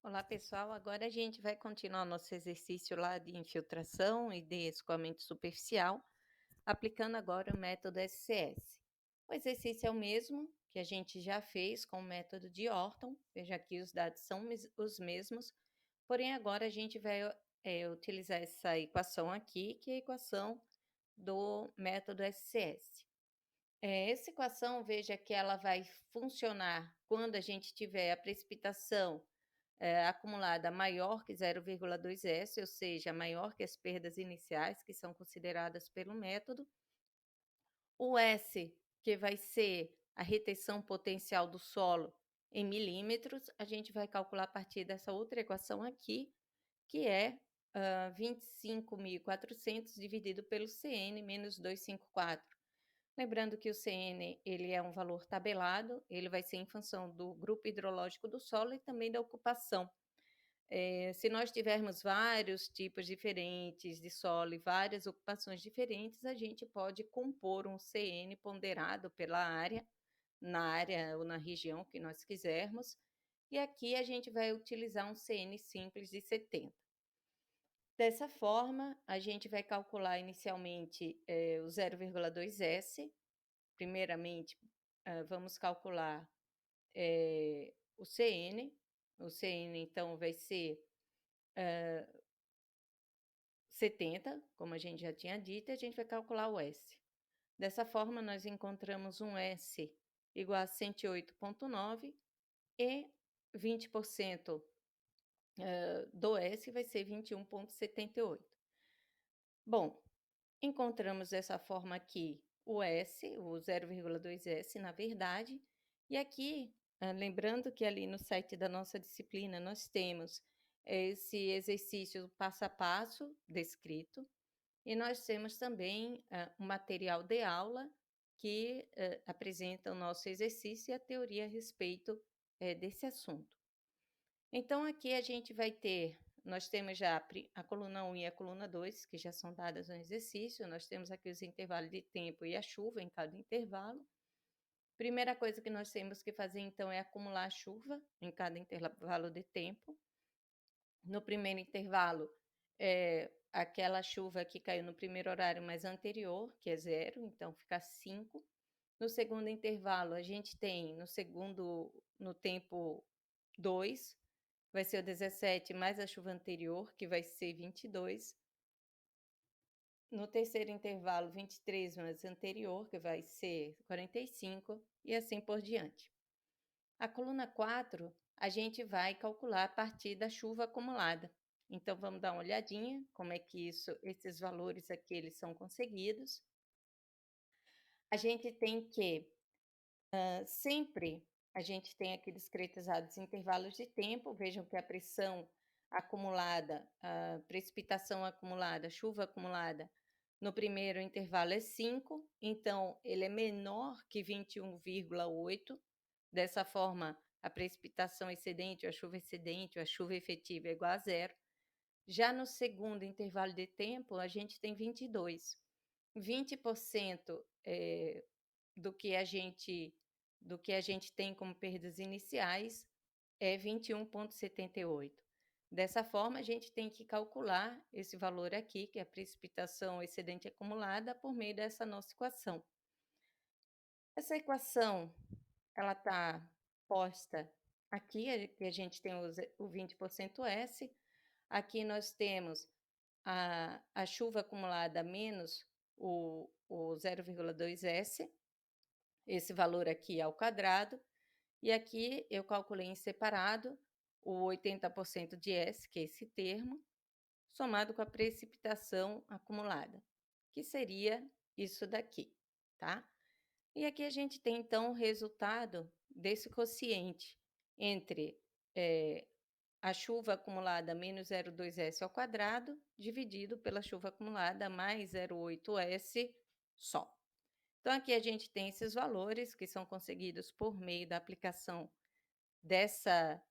Olá, pessoal. Agora a gente vai continuar nosso exercício lá de infiltração e de escoamento superficial, aplicando agora o método SCS. O exercício é o mesmo que a gente já fez com o método de Orton. Veja aqui, os dados são os mesmos, porém agora a gente vai utilizar essa equação aqui, que é a equação do método SCS. Essa equação, veja que ela vai funcionar quando a gente tiver a precipitação acumulada maior que 0,2 S, ou seja, maior que as perdas iniciais que são consideradas pelo método. O S, que vai ser a retenção potencial do solo em milímetros, a gente vai calcular a partir dessa outra equação aqui, que é 25.400 dividido pelo CN menos 254. Lembrando que o CN ele é um valor tabelado, ele vai ser em função do grupo hidrológico do solo e também da ocupação. Se nós tivermos vários tipos diferentes de solo e várias ocupações diferentes, a gente pode compor um CN ponderado pela área, na área ou na região que nós quisermos, e aqui a gente vai utilizar um CN simples de 70. Dessa forma, a gente vai calcular inicialmente o 0,2 S. Primeiramente, vamos calcular o CN. O CN, então, vai ser 70, como a gente já tinha dito, e a gente vai calcular o S. Dessa forma, nós encontramos um S igual a 108,9 e 20% do S vai ser 21,78. Bom, encontramos dessa forma aqui o S, o 0,2 S, na verdade, e aqui, lembrando que ali no site da nossa disciplina nós temos esse exercício passo a passo descrito, e nós temos também um material de aula que apresenta o nosso exercício e a teoria a respeito desse assunto. Então, aqui a gente vai ter, nós temos já a coluna 1 e a coluna 2, que já são dadas no exercício, nós temos aqui os intervalos de tempo e a chuva em cada intervalo. Primeira coisa que nós temos que fazer, então, é acumular a chuva em cada intervalo de tempo. No primeiro intervalo, aquela chuva que caiu no primeiro horário mais anterior, que é 0, então fica 5. No segundo intervalo, a gente tem no tempo 2, vai ser o 17 mais a chuva anterior, que vai ser 22. No terceiro intervalo, 23 mais anterior, que vai ser 45, e assim por diante. A coluna 4, a gente vai calcular a partir da chuva acumulada. Então, vamos dar uma olhadinha como é que esses valores aqui eles são conseguidos. A gente tem que, sempre, a gente tem aqui discretizados intervalos de tempo. Vejam que a pressão acumulada, a precipitação acumulada, chuva acumulada, no primeiro intervalo é 5, então ele é menor que 21,8. Dessa forma, a precipitação excedente, ou a chuva efetiva é igual a 0. Já no segundo intervalo de tempo, a gente tem 22. 20% do que a gente tem como perdas iniciais é 21,78. Dessa forma, a gente tem que calcular esse valor aqui, que é a precipitação excedente acumulada, por meio dessa nossa equação. Essa equação, ela está posta aqui, que a gente tem o 20% S. Aqui nós temos a chuva acumulada menos o 0,2 S, esse valor aqui ao quadrado, e aqui eu calculei em separado o 80% de S, que é esse termo, somado com a precipitação acumulada, que seria isso daqui, tá? E aqui a gente tem, então, o resultado desse quociente entre a chuva acumulada menos 0,2S ao quadrado, dividido pela chuva acumulada mais 0,8S só. Então, aqui a gente tem esses valores que são conseguidos por meio da aplicação dessa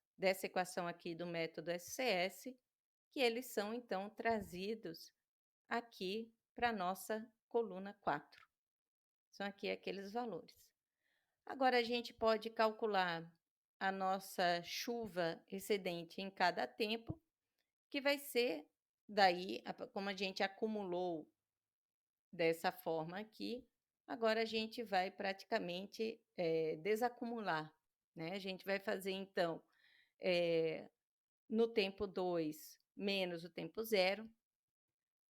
equação aqui do método SCS, que eles são, então, trazidos aqui para a nossa coluna 4. São aqui aqueles valores. Agora, a gente pode calcular a nossa chuva excedente em cada tempo, que vai ser daí, como a gente acumulou dessa forma aqui, agora a gente vai praticamente desacumular, né? A gente vai fazer então no tempo 2 menos o tempo zero.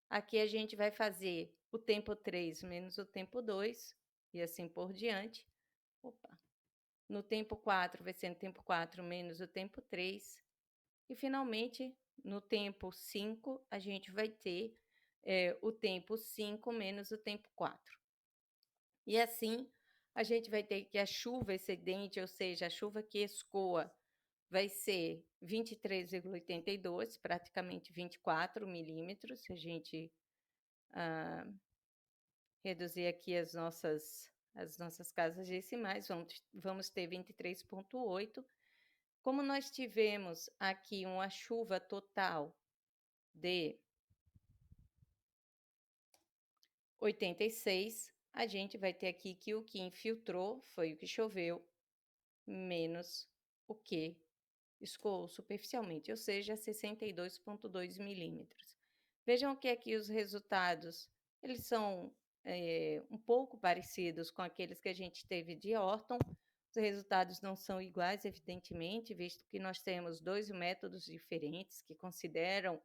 Aqui a gente vai fazer o tempo 3 menos o tempo 2 e assim por diante. Opa. No tempo 4 vai ser no tempo 4 menos o tempo 3. E finalmente, no tempo 5, a gente vai ter o tempo 5 menos o tempo 4. E assim, a gente vai ter que a chuva excedente, ou seja, a chuva que escoa, vai ser 23,82, praticamente 24 milímetros, se a gente reduzir aqui as nossas casas decimais, vamos ter 23,8. Como nós tivemos aqui uma chuva total de 86, a gente vai ter aqui que o que infiltrou foi o que choveu, menos o que escoou superficialmente, ou seja, 62,2 milímetros. Vejam que aqui os resultados, eles são um pouco parecidos com aqueles que a gente teve de Orton. Os resultados não são iguais, evidentemente, visto que nós temos dois métodos diferentes que consideram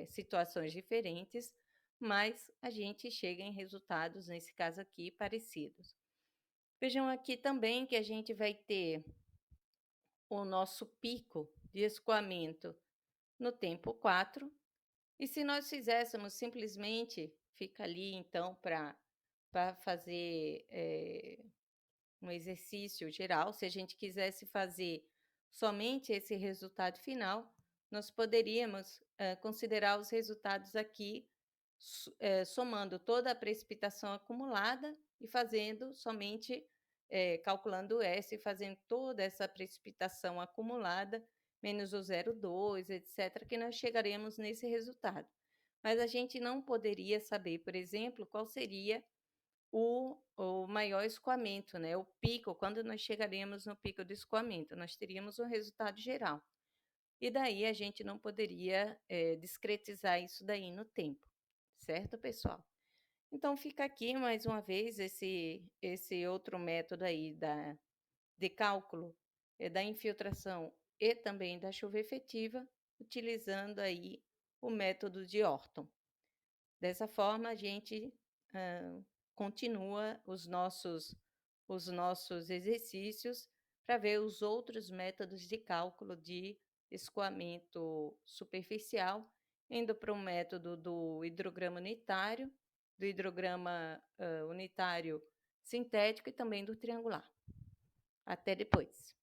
situações diferentes, mas a gente chega em resultados, nesse caso aqui, parecidos. Vejam aqui também que a gente vai ter o nosso pico de escoamento no tempo 4, e se nós fizéssemos simplesmente, fica ali então para fazer um exercício geral, se a gente quisesse fazer somente esse resultado final, nós poderíamos considerar os resultados aqui, somando toda a precipitação acumulada e fazendo somente, calculando o S, e fazendo toda essa precipitação acumulada, menos o 0,2, etc., que nós chegaremos nesse resultado. Mas a gente não poderia saber, por exemplo, qual seria o maior escoamento, né? O pico, quando nós chegaremos no pico do escoamento, nós teríamos um resultado geral. E daí a gente não poderia discretizar isso daí no tempo, certo, pessoal? Então fica aqui mais uma vez esse outro método aí de cálculo da infiltração e também da chuva efetiva, utilizando aí o método de Orton. Dessa forma, a gente continua os nossos exercícios para ver os outros métodos de cálculo de escoamento superficial, indo para o método do hidrograma unitário, do hidrograma unitário sintético e também do triangular. Até depois.